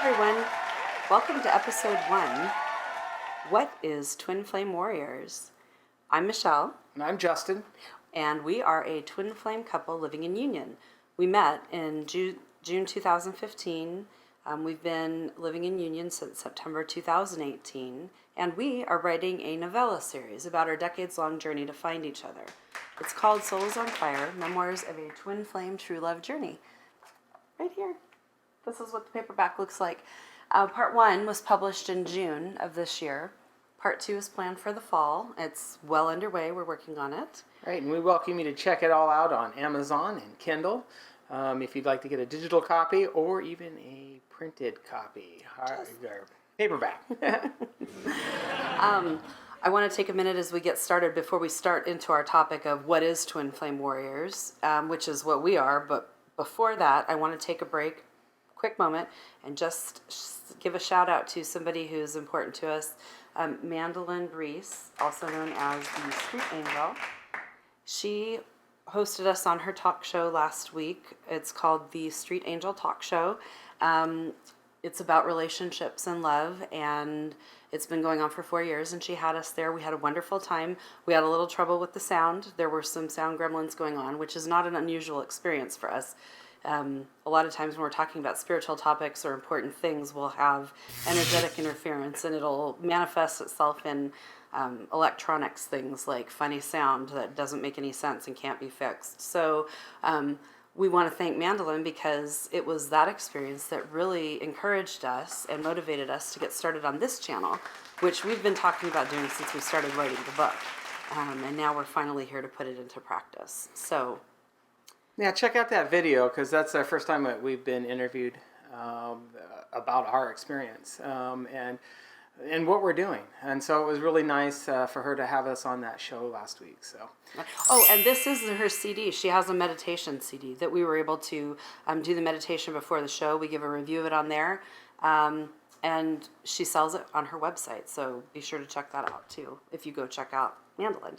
everyone. Welcome to episode 1. What is Twin Flame Warriors? I'm Michelle. And I'm Justin. And we are a twin flame couple living in union. We met in June 2015. We've been living in union since September 2018. And we are writing a novella series about our decades-long journey to find each other. It's called Souls on Fire, Memoirs of a Twin Flame True Love Journey. Right here. This is what the paperback looks like. Part 1 was published in June of this year. Part 2 is planned for the fall. It's well underway. We're working on it. Right, and we welcome you to check it all out on Amazon and Kindle. If you'd like to get a digital copy or even a printed copy, or paperback. I want to take a minute as we get started before we start into our topic of what is Twin Flame Warriors, which is what we are. But before that, I want to take a quick moment and just give a shout out to somebody who's important to us, Mandolin Reese, also known as the Street Angel. She hosted us on her talk show last week. It's called the Street Angel Talk Show. It's about relationships and love, and it's been going on for 4 years, and she had us there. We had a wonderful time. We had a little trouble with the sound. There were some sound gremlins going on, which is not an unusual experience for us. A lot of times when we're talking about spiritual topics or important things, we'll have energetic interference, and it'll manifest itself in electronics, things like funny sound that doesn't make any sense and can't be fixed. So we want to thank Mandolin because it was that experience that really encouraged us and motivated us to get started on this channel, which we've been talking about doing since we started writing the book. And now we're finally here to put it into practice. So yeah, check out that video because that's our first time that we've been interviewed about our experience and what we're doing. And so it was really nice for her to have us on that show last week. So. Oh, and this is her CD. She has a meditation CD that we were able to do the meditation before the show. We give a review of it on there. And she sells it on her website. So be sure to check that out too if you go check out Mandolin.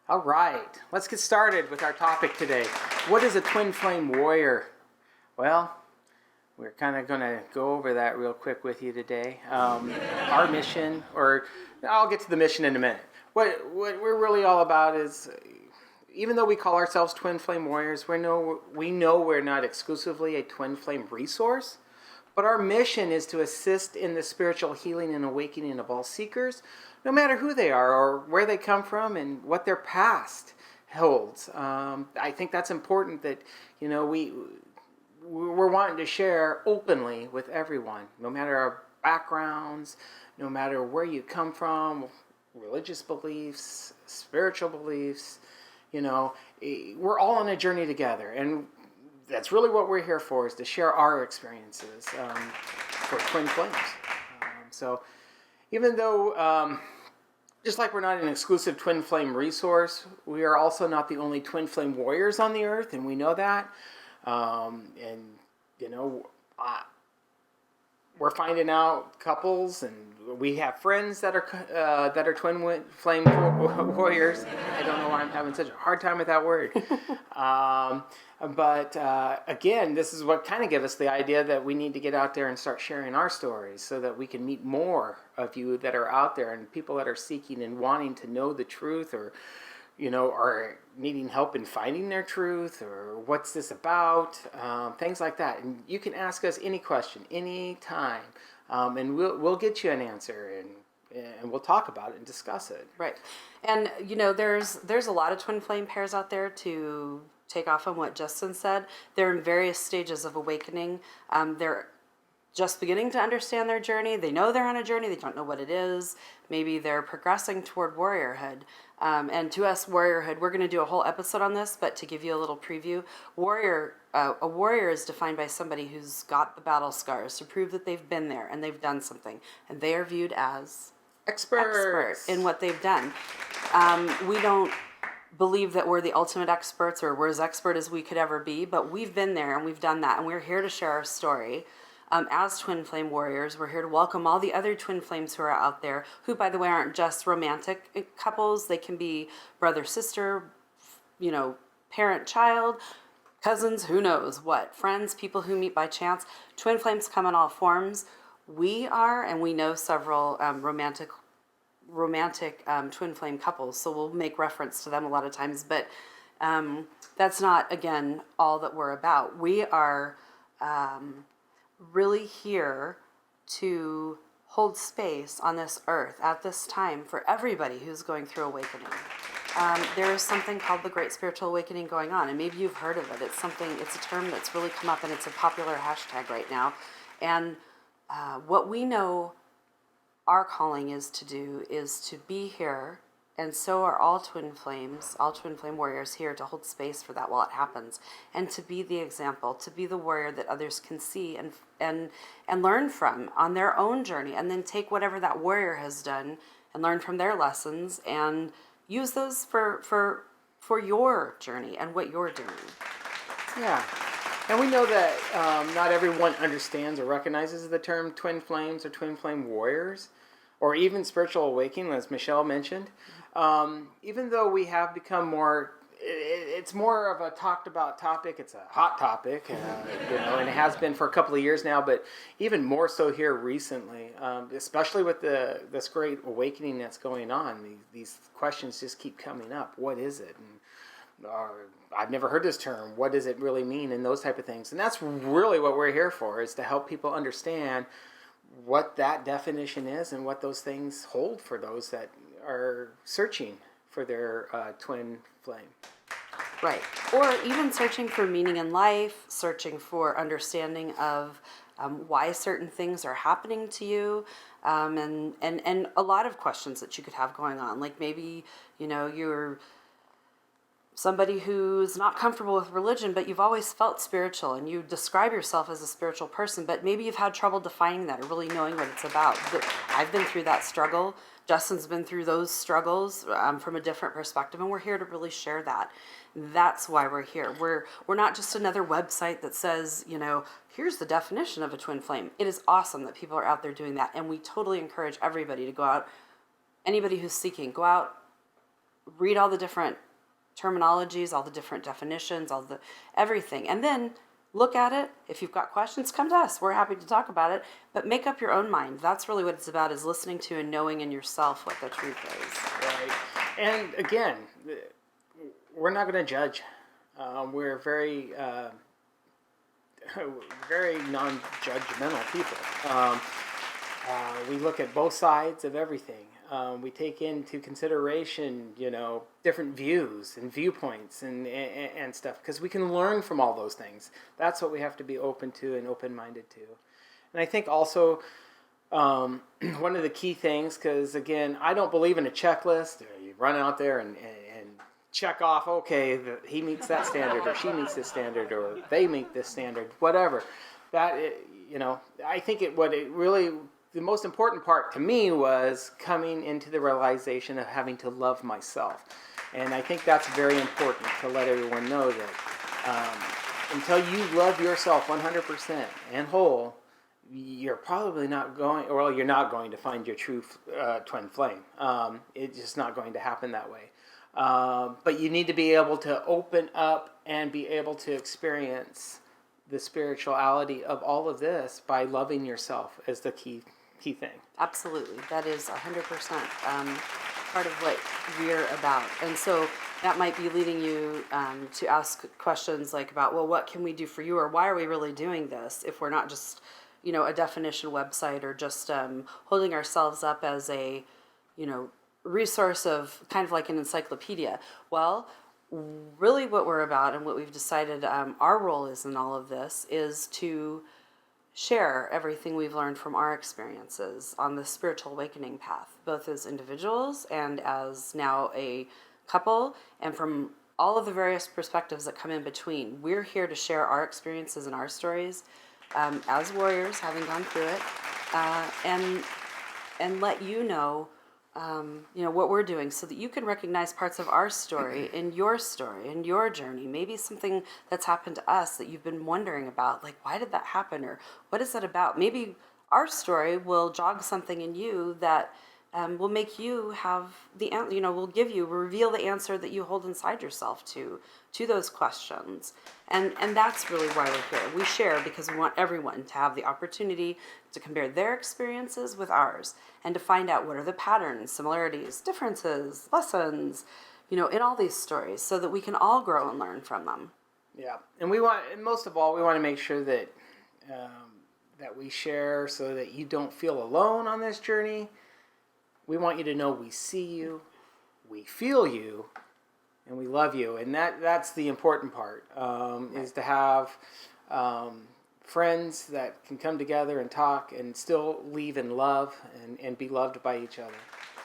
All right, let's get started with our topic today. What is a twin flame warrior? Well, we're kind of going to go over that real quick with you today. Our mission, or I'll get to the mission in a minute. What we're really all about is, even though we call ourselves twin flame warriors, we know we're not exclusively a twin flame resource, but our mission is to assist in the spiritual healing and awakening of all seekers, no matter who they are or where they come from and what their past holds. I think that's important that, we're wanting to share openly with everyone, no matter our backgrounds, no matter where you come from, religious beliefs, spiritual beliefs, we're all on a journey together. And that's really what we're here for, is to share our experiences for twin flames. So even though, just like we're not an exclusive twin flame resource, we are also not the only twin flame warriors on the earth, and we know that. We're finding out couples, and we have friends that are twin flame warriors. I don't know why I'm having such a hard time with that word. But again, this is what kind of gave us the idea that we need to get out there and start sharing our stories so that we can meet more of you that are out there and people that are seeking and wanting to know the truth, or are needing help in finding their truth, or what's this about, things like that. And you can ask us any question, any time, and we'll get you an answer, and we'll talk about it and discuss it. Right. And, there's a lot of twin flame pairs out there. To take off on what Justin said, they're in various stages of awakening. They're just beginning to understand their journey. They know they're on a journey. They don't know what it is. Maybe they're progressing toward warriorhood. And to us, warriorhood, we're going to do a whole episode on this, but to give you a little preview, a warrior is defined by somebody who's got the battle scars to prove that they've been there and they've done something. And they are viewed as expert in what they've done. We don't believe that we're the ultimate experts or we're as expert as we could ever be, but we've been there and we've done that, and we're here to share our story. As Twin Flame Warriors, we're here to welcome all the other Twin Flames who are out there, who, by the way, aren't just romantic couples. They can be brother-sister, parent-child, cousins, who knows what, friends, people who meet by chance. Twin flames come in all forms. We are, and we know several romantic twin flame couples, so we'll make reference to them a lot of times, but that's not, again, all that we're about. We are really here to hold space on this earth at this time for everybody who's going through awakening. There is something called the Great Spiritual Awakening going on, and maybe you've heard of it. It's a term that's really come up, and it's a popular hashtag right now. And what we know our calling is to do is to be here, and so are all twin flame warriors here to hold space for that while it happens, and to be the example, to be the warrior that others can see and learn from on their own journey, and then take whatever that warrior has done and learn from their lessons and use those for your journey and what you're doing. Yeah. And we know that not everyone understands or recognizes the term twin flames or twin flame warriors, or even spiritual awakening, as Michelle mentioned. Even though we have become more, it's more of a talked about topic. It's a hot topic, and it has been for a couple of years now, but even more so here recently, especially with this great awakening that's going on. These questions just keep coming up. What is it? And I've never heard this term. What does it really mean? And those type of things. And that's really what we're here for, is to help people understand what that definition is and what those things hold for those that are searching for their twin flame. Right. Or even searching for meaning in life, searching for understanding of why certain things are happening to you, and a lot of questions that you could have going on. Like maybe, you're somebody who's not comfortable with religion, but you've always felt spiritual, and you describe yourself as a spiritual person, but maybe you've had trouble defining that or really knowing what it's about. I've been through that struggle. Justin's been through those struggles from a different perspective, and we're here to really share that. That's why we're here. We're not just another website that says, here's the definition of a twin flame. It is awesome that people are out there doing that, and we totally encourage everybody to go out. Anybody who's seeking, go out, read all the different terminologies, all the different definitions, everything, and then look at it. If you've got questions, come to us. We're happy to talk about it, but make up your own mind. That's really what it's about, is listening to and knowing in yourself what the truth is. Right. And again, we're not going to judge. We're very very non-judgmental people. We look at both sides of everything. We take into consideration, different views and viewpoints and stuff, because we can learn from all those things. That's what we have to be open to and open-minded to. And I think also one of the key things, because again, I don't believe in a checklist. You run out there and check off, okay, he meets that standard, or she meets this standard, or they meet this standard, whatever. I think the most important part to me was coming into the realization of having to love myself. And I think that's very important to let everyone know that until you love yourself 100% and whole, you're probably not going to find your true twin flame. It's just not going to happen that way. But you need to be able to open up and be able to experience the spirituality of all of this by loving yourself as the key thing. Absolutely. That is 100% part of what we're about. And so that might be leading you to ask questions like about, well, what can we do for you? Or why are we really doing this if we're not just, a definition website, or just holding ourselves up as a, resource of kind of like an encyclopedia? Well, really what we're about and what we've decided our role is in all of this is to share everything we've learned from our experiences on the spiritual awakening path, both as individuals and as now a couple, and from all of the various perspectives that come in between. We're here to share our experiences and our stories as warriors, having gone through it, and let you know what we're doing, so that you can recognize parts of our story, in your journey. Maybe something that's happened to us that you've been wondering about, like, why did that happen, or what is that about? Maybe our story will jog something in you that will make you have will reveal the answer that you hold inside yourself to those questions. And that's really why we're here. We share because we want everyone to have the opportunity to compare their experiences with ours and to find out what are the patterns, similarities, differences, lessons, in all these stories, so that we can all grow and learn from them. Yeah, and most of all, we want to make sure that that we share so that you don't feel alone on this journey. We want you to know we see you, we feel you, and we love you. And that's the important part, is to have friends that can come together and talk and still leave in love and be loved by each other.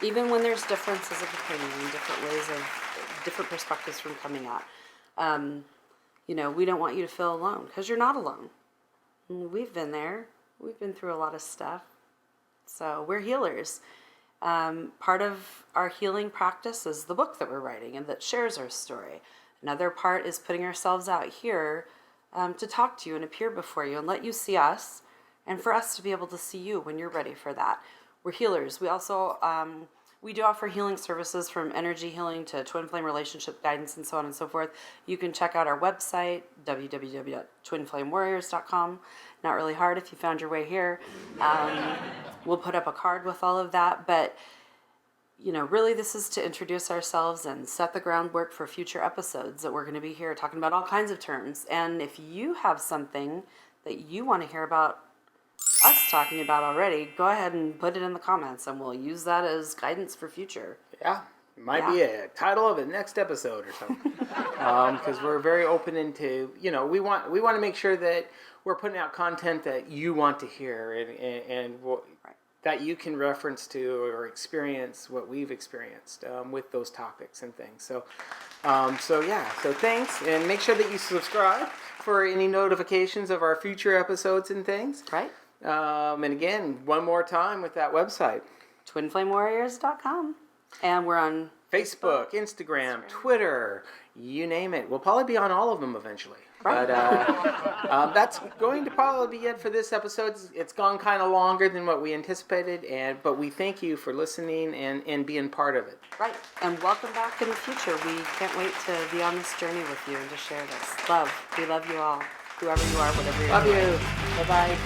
Even when there's differences of opinion and different perspectives from coming at. We don't want you to feel alone, because you're not alone. We've been there. We've been through a lot of stuff. So we're healers. Part of our healing practice is the book that we're writing and that shares our story. Another part is putting ourselves out here to talk to you and appear before you and let you see us, and for us to be able to see you when you're ready for that. We're healers. We also we do offer healing services, from energy healing to twin flame relationship guidance and so on and so forth. You can check out our website, www.twinflamewarriors.com. Not really hard if you found your way here. We'll put up a card with all of that. But, really this is to introduce ourselves and set the groundwork for future episodes that we're going to be here talking about all kinds of terms. And if you have something that you want to hear about us talking about already, go ahead and put it in the comments, and we'll use that as guidance for future. Yeah, it might be a title of the next episode or something. Because we're very open into, we want to make sure that we're putting out content that you want to hear and that you can reference to or experience what we've experienced with those topics and things. So thanks, and make sure that you subscribe for any notifications of our future episodes and things. Right. And again, one more time with that website, twinflamewarriors.com. And we're on Facebook, Instagram, Twitter, you name it. We'll probably be on all of them eventually. Right. But that's going to probably be it for this episode. It's gone kind of longer than what we anticipated, but we thank you for listening and being part of it. Right. And welcome back in the future. We can't wait to be on this journey with you and to share this. Love. We love you all. Whoever you are, whatever you are. Love you. Bye-bye.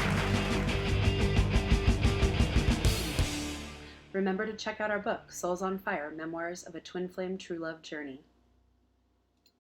Remember to check out our book, Souls on Fire, Memoirs of a Twin Flame True Love Journey.